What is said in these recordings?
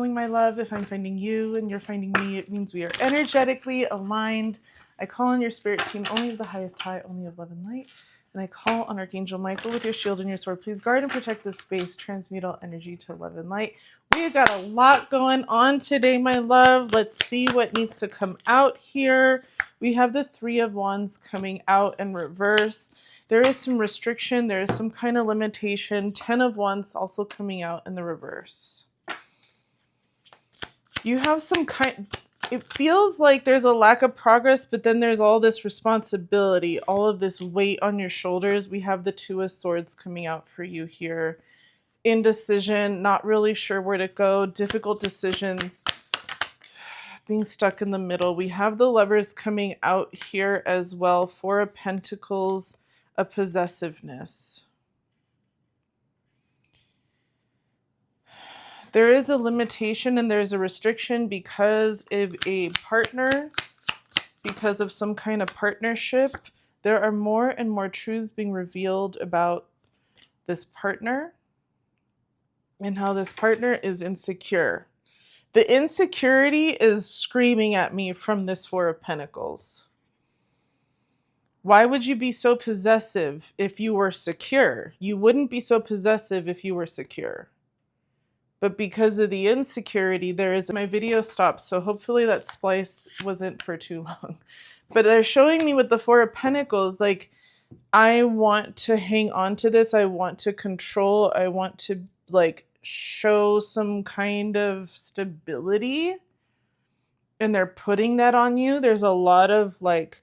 knowing, my love. If I'm finding you and you're finding me, it means we are energetically aligned. I call on your spirit team, only of the highest high, only of love and light. And I call on Archangel Michael with your shield and your sword. Please guard and protect this space. Transmute all energy to love and light. We got a lot going on today, my love. Let's see what needs to come out here. We have the Three of Wands coming out in reverse. There is some restriction. There is some kind of limitation. 10 of Wands also coming out in the reverse. You have some kind... It feels like there's a lack of progress, but then there's all this responsibility, all of this weight on your shoulders. We have the Two of Swords coming out for you here. Indecision, not really sure where to go, difficult decisions, being stuck in the middle. We have the Lovers coming out here as well. Four of Pentacles, a possessiveness. There is a limitation and there's a restriction because of a partner, because of some kind of partnership. There are more and more truths being revealed about this partner and how this partner is insecure. The insecurity is screaming at me from this Four of Pentacles. Why would you be so possessive if you were secure? You wouldn't be so possessive if you were secure. But because of the insecurity, my video stopped, so hopefully that splice wasn't for too long. But they're showing me with the Four of Pentacles, like, I want to hang on to this. I want to control. I want to, like, show some kind of stability. And they're putting that on you. There's a lot of, like,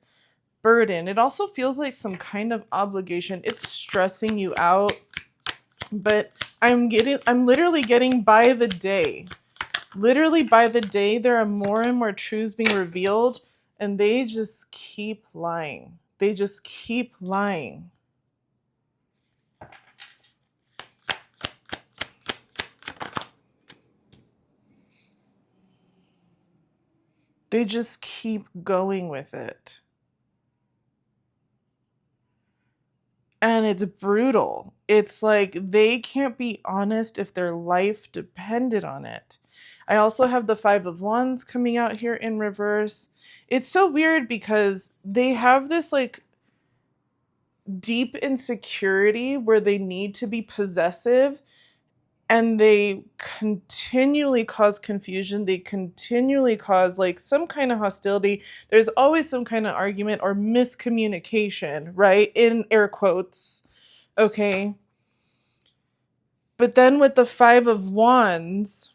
burden. It also feels like some kind of obligation. It's stressing you out. But I'm literally getting by the day. Literally by the day, there are more and more truths being revealed, and they just keep lying. They just keep lying. They just keep going with it. And it's brutal. It's like they can't be honest if their life depended on it. I also have the Five of Wands coming out here in reverse. It's so weird because they have this, like, deep insecurity where they need to be possessive, and they continually cause confusion. They continually cause, like, some kind of hostility. There's always some kind of argument or miscommunication, right? In air quotes. Okay. But then with the Five of Wands,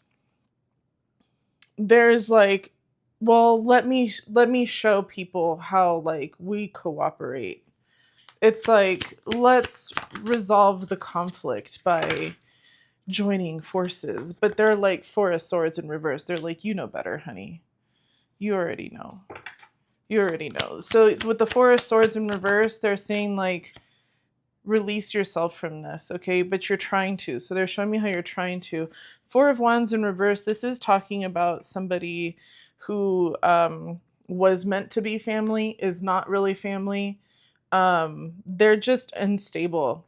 there's like, well, let me show people how, like, we cooperate. It's like, let's resolve the conflict by joining forces. But they're like Four of Swords in reverse. They're like, you know better, honey. You already know. You already know. So with the Four of Swords in reverse, they're saying, like, release yourself from this, okay? But you're trying to. So they're showing me how you're trying to. Four of Wands in reverse. This is talking about somebody who was meant to be family, is not really family. They're just unstable.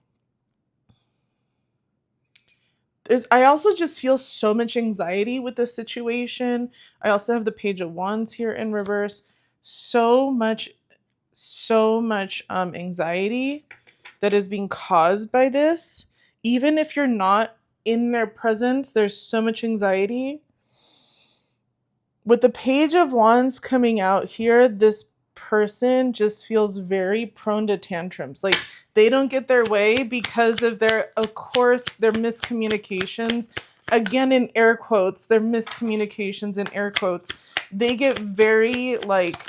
I also just feel so much anxiety with this situation. I also have the Page of Wands here in reverse. So much anxiety that is being caused by this. Even if you're not in their presence, there's so much anxiety. With the Page of Wands coming out here, this person just feels very prone to tantrums. Like, they don't get their way because of their miscommunications. Again, in air quotes, their miscommunications in air quotes. They get very, like,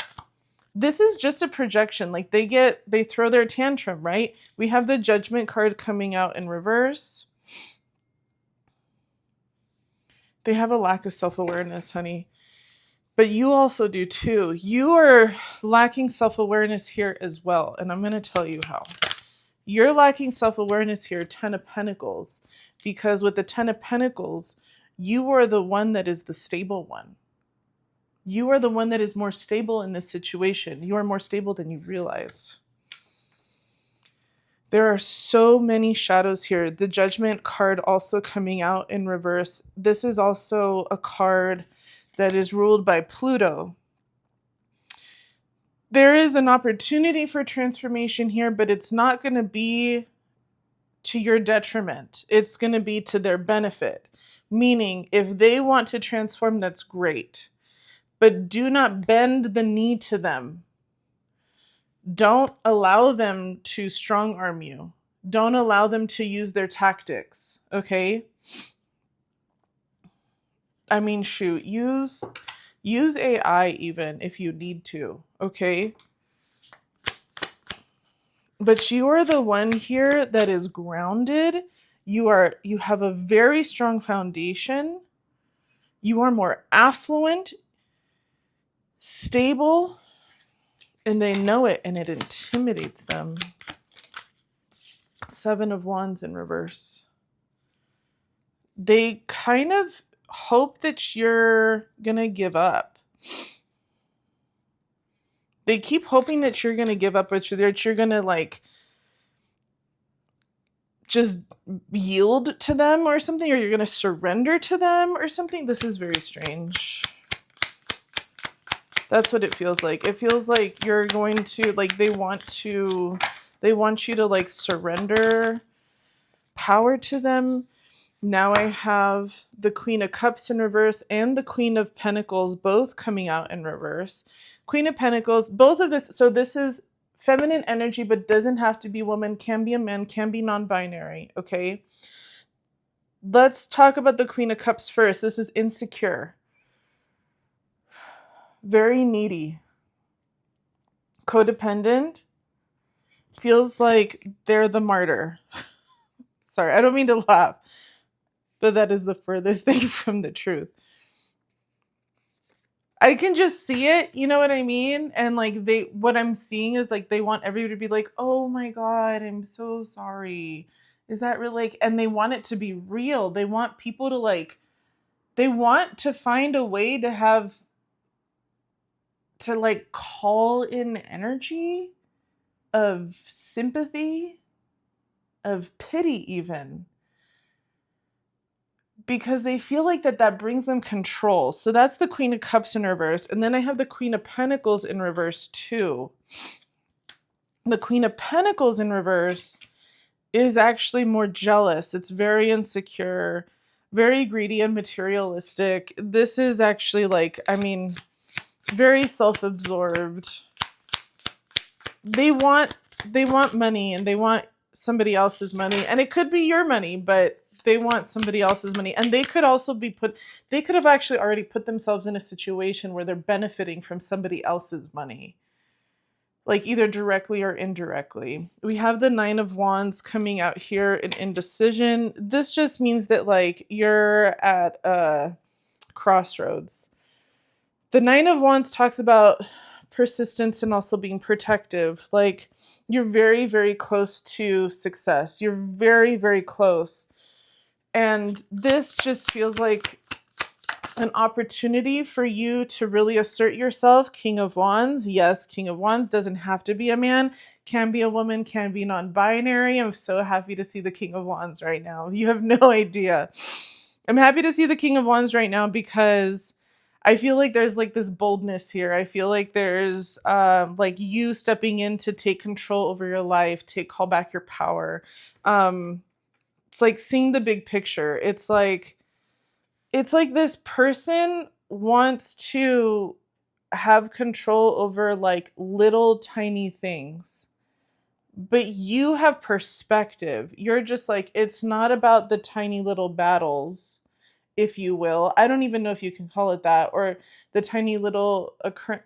this is just a projection. Like, they throw their tantrum, right? We have the Judgment card coming out in reverse. They have a lack of self-awareness, honey. But you also do too. You are lacking self-awareness here as well. And I'm going to tell you how. You're lacking self-awareness here, Ten of Pentacles. Because with the Ten of Pentacles, you are the one that is the stable one. You are the one that is more stable in this situation. You are more stable than you realize. There are so many shadows here. The Judgment card also coming out in reverse. This is also a card that is ruled by Pluto. There is an opportunity for transformation here, but it's not going to be to your detriment. It's going to be to their benefit. Meaning, if they want to transform, that's great. But do not bend the knee to them. Don't allow them to strong arm you. Don't allow them to use their tactics, okay? I mean, shoot, use AI even if you need to, okay? But you are the one here that is grounded. You have a very strong foundation. You are more affluent, stable, and they know it, and it intimidates them. 7 of Wands in reverse. They kind of hope that you're gonna give up. They keep hoping that you're gonna give up, but that you're gonna like just yield to them or something, or you're gonna surrender to them or something. This is very strange. That's what it feels like. It feels like you're going to, like, they want you to like surrender power to them. Now I have the Queen of Cups in reverse and the Queen of Pentacles both coming out in reverse. Queen of Pentacles, both of this, so this is feminine energy, but doesn't have to be woman, can be a man, can be non-binary, okay? Let's talk about the Queen of Cups first. This is insecure. Very needy. Codependent. Feels like they're the martyr. Sorry, I don't mean to laugh, but that is the furthest thing from the truth. I can just see it, you know what I mean? And like what I'm seeing is like they want everybody to be like, oh my God, I'm so sorry. Is that really like, and they want it to be real. They want people to like, they want to find a way to have, to like call in energy of sympathy, of pity even. Because they feel like that brings them control. So that's the Queen of Cups in reverse. And then I have the Queen of Pentacles in reverse too. The Queen of Pentacles in reverse is actually more jealous. It's very insecure, very greedy and materialistic. This is actually like, I mean, very self-absorbed. They want money, and they want somebody else's money. And it could be your money, but they want somebody else's money. And they could also they could have actually already put themselves in a situation where they're benefiting from somebody else's money, like either directly or indirectly. We have the 9 of Wands coming out here in indecision. This just means that like you're at a crossroads. The 9 of Wands talks about persistence and also being protective. Like you're very, very close to success. You're very, very close. And this just feels like an opportunity for you to really assert yourself. King of Wands. Yes, King of Wands doesn't have to be a man. Can be a woman, can be non-binary. I'm so happy to see the King of Wands right now. You have no idea. I'm happy to see the King of Wands right now because I feel like there's like this boldness here. I feel like there's like you stepping in to take control over your life, call back your power. It's like seeing the big picture. It's like this person wants to have control over like little tiny things, but you have perspective. You're just like, it's not about the tiny little battles, if you will. I don't even know if you can call it that, or the tiny little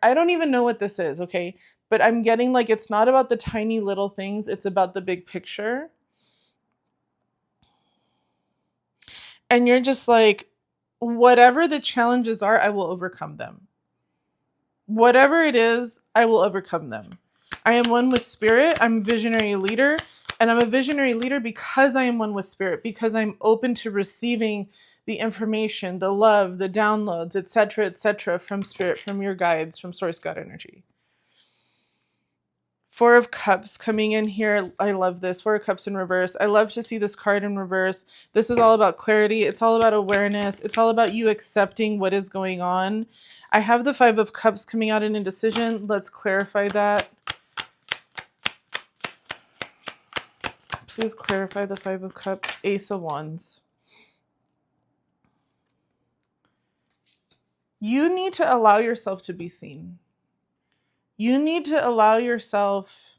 I don't even know what this is, okay? But I'm getting like, it's not about the tiny little things. It's about the big picture. And you're just like, whatever the challenges are, I will overcome them. Whatever it is, I will overcome them. I am one with spirit. I'm a visionary leader. And I'm a visionary leader because I am one with spirit, because I'm open to receiving the information, the love, the downloads, etc., from spirit, from your guides, from source God energy. Four of Cups coming in here. I love this. Four of Cups in reverse. I love to see this card in reverse. This is all about clarity. It's all about awareness. It's all about you accepting what is going on. I have the Five of Cups coming out in indecision. Let's clarify that. Please clarify the Five of Cups. Ace of Wands. You need to allow yourself to be seen. You need to allow yourself.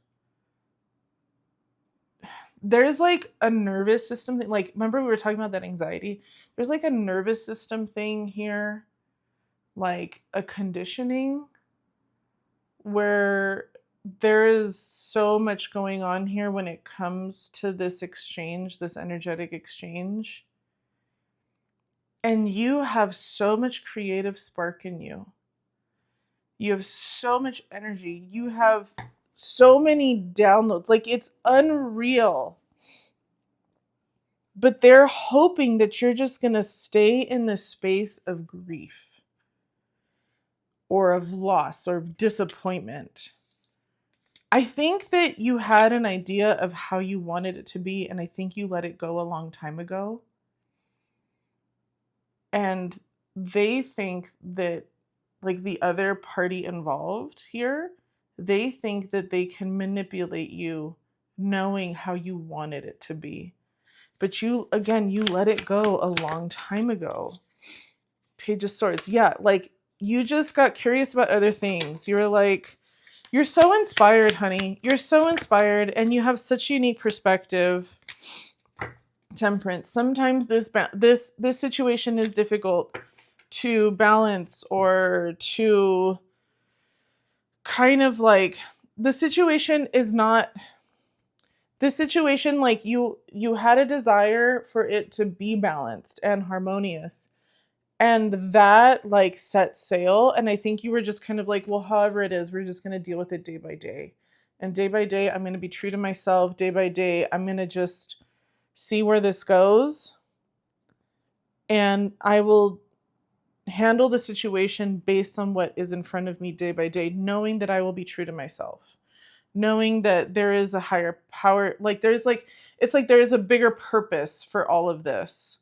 There's like a nervous system thing. Like, remember we were talking about that anxiety? There's like a nervous system thing here, like a conditioning where there is so much going on here when it comes to this exchange, this energetic exchange. And you have so much creative spark in you. You have so much energy. You have so many downloads. Like, it's unreal. But they're hoping that you're just going to stay in the space of grief or of loss or disappointment. I think that you had an idea of how you wanted it to be, and I think you let it go a long time ago. And they think that, like, the other party involved here, they think that they can manipulate you knowing how you wanted it to be. But you, again, you let it go a long time ago. Page of Swords. Yeah, like, you just got curious about other things. You were like, you're so inspired, honey. You're so inspired, and you have such a unique perspective. Temperance. Sometimes this situation is difficult to balance, or to kind of like, the situation is not, this situation, like, you had a desire for it to be balanced and harmonious, and that like set sail. And I think you were just kind of like, well, however it is, we're just going to deal with it day by day. And day by day, I'm going to be true to myself. Day by day, I'm going to just see where this goes. And I will handle the situation based on what is in front of me day by day, knowing that I will be true to myself, knowing that there is a higher power. Like, there's like, it's like there is a bigger purpose for all of this,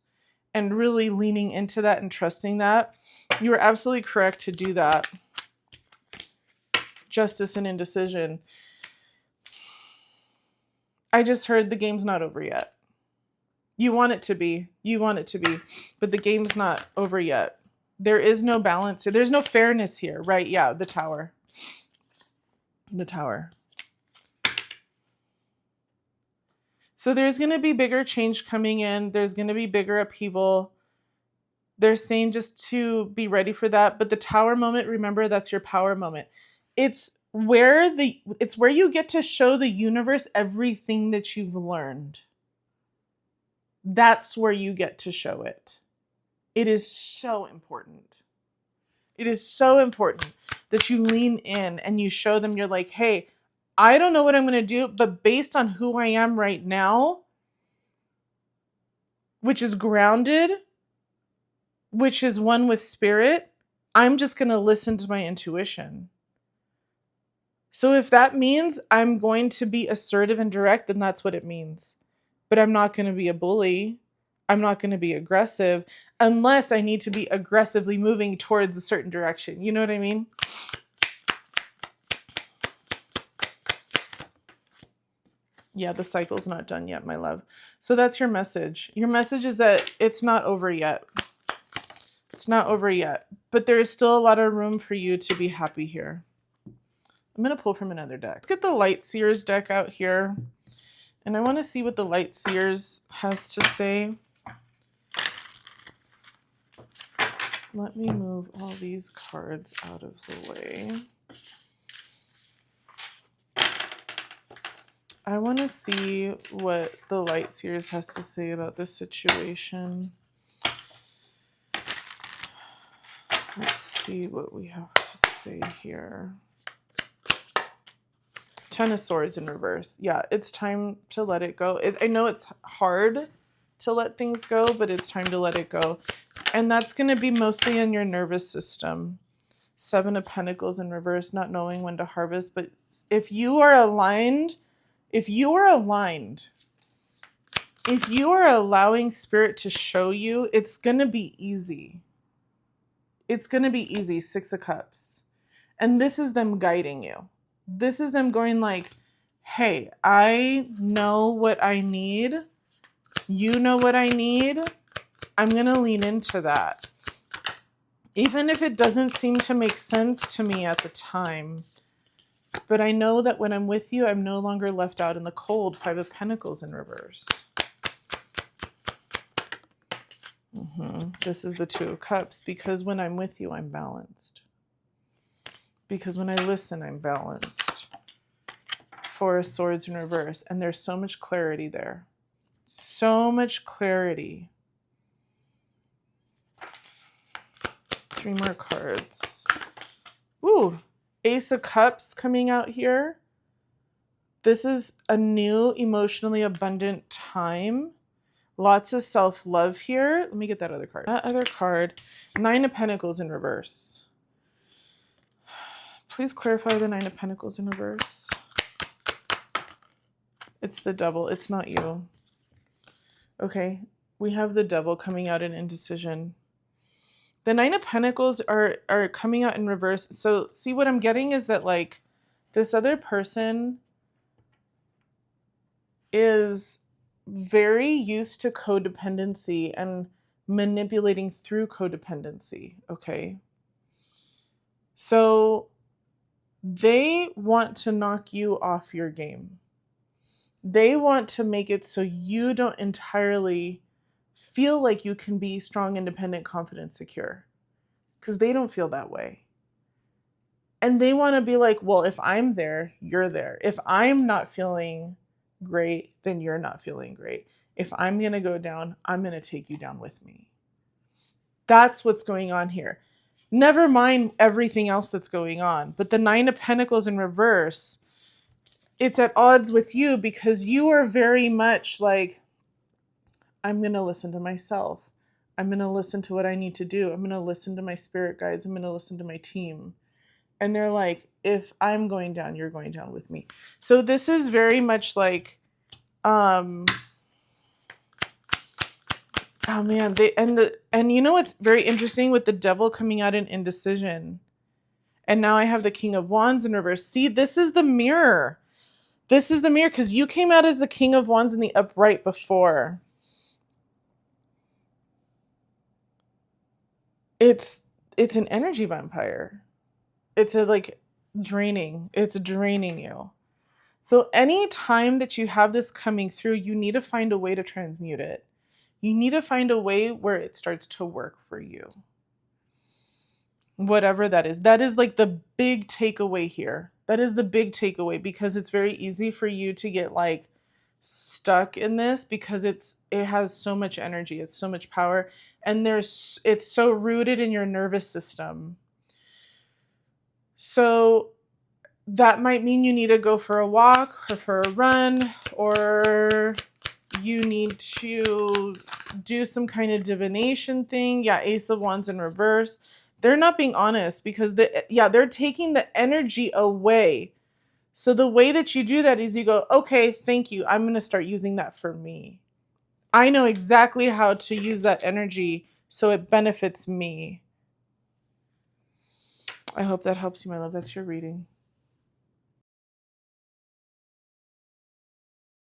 and really leaning into that and trusting that. You are absolutely correct to do that. Justice and indecision. I just heard the game's not over yet. You want it to be. You want it to be. But the game's not over yet. There is no balance. There's no fairness here, right? Yeah, the Tower. The Tower. So there's going to be bigger change coming in. There's going to be bigger upheaval. They're saying just to be ready for that. But the Tower moment, remember, that's your power moment. It's where you get to show the universe everything that you've learned. That's where you get to show it. It is so important. It is so important that you lean in and you show them, you're like, hey, I don't know what I'm going to do, but based on who I am right now, which is grounded, which is one with spirit, I'm just going to listen to my intuition. So if that means I'm going to be assertive and direct, then that's what it means. But I'm not going to be a bully. I'm not going to be aggressive unless I need to be aggressively moving towards a certain direction. You know what I mean? Yeah, the cycle's not done yet, my love. So that's your message. Your message is that it's not over yet. It's not over yet. But there is still a lot of room for you to be happy here. I'm going to pull from another deck. Let's get the Light Seers deck out here. And I want to see what the Light Seers has to say. Let me move all these cards out of the way. I want to see what the Light Seers has to say about this situation. Let's see what we have to say here. Ten of Swords in reverse. Yeah, it's time to let it go. I know it's hard to let things go, but it's time to let it go. And that's going to be mostly in your nervous system. Seven of Pentacles in reverse, not knowing when to harvest, but if you are aligned, if you are allowing spirit to show you, it's going to be easy. It's going to be easy. 6 of Cups. And this is them guiding you. This is them going like, hey, I know what I need. You know what I need. I'm going to lean into that. Even if it doesn't seem to make sense to me at the time. But I know that when I'm with you, I'm no longer left out in the cold. 5 of Pentacles in reverse. This is the 2 of Cups. Because when I'm with you, I'm balanced. Because when I listen, I'm balanced. 4 of Swords in reverse. And there's so much clarity there. So much clarity. 3 more cards. Ooh, Ace of Cups coming out here. This is a new emotionally abundant time. Lots of self-love here. Let me get that other card. That other card. 9 of Pentacles in reverse. Please clarify the 9 of Pentacles in reverse. It's the Devil. It's not you. Okay. We have the Devil coming out in indecision. The 9 of Pentacles are coming out in reverse. So see, what I'm getting is that like this other person is very used to codependency and manipulating through codependency. Okay. So they want to knock you off your game. They want to make it so you don't entirely feel like you can be strong, independent, confident, secure. Because they don't feel that way. And they want to be like, well, if I'm there, you're there. If I'm not feeling great, then you're not feeling great. If I'm going to go down, I'm going to take you down with me. That's what's going on here. Never mind everything else that's going on. But the 9 of Pentacles in reverse, it's at odds with you because you are very much like, I'm going to listen to myself. I'm going to listen to what I need to do. I'm going to listen to my spirit guides. I'm going to listen to my team. And they're like, if I'm going down, you're going down with me. So this is very much like, oh man, and you know what's very interesting with the Devil coming out in indecision. And now I have the King of Wands in reverse. See, this is the mirror. This is the mirror because you came out as the King of Wands in the upright before. It's an energy vampire. It's draining. It's draining you. So any time that you have this coming through, you need to find a way to transmute it. You need to find a way where it starts to work for you. Whatever that is. That is like the big takeaway here. That is the big takeaway because it's very easy for you to get like stuck in this because it has so much energy. It's so much power. And it's so rooted in your nervous system. So that might mean you need to go for a walk or for a run, or you need to do some kind of divination thing. Yeah, Ace of Wands in reverse. They're not being honest because they're taking the energy away. So the way that you do that is you go, okay, thank you. I'm going to start using that for me. I know exactly how to use that energy so it benefits me. I hope that helps you, my love. That's your reading.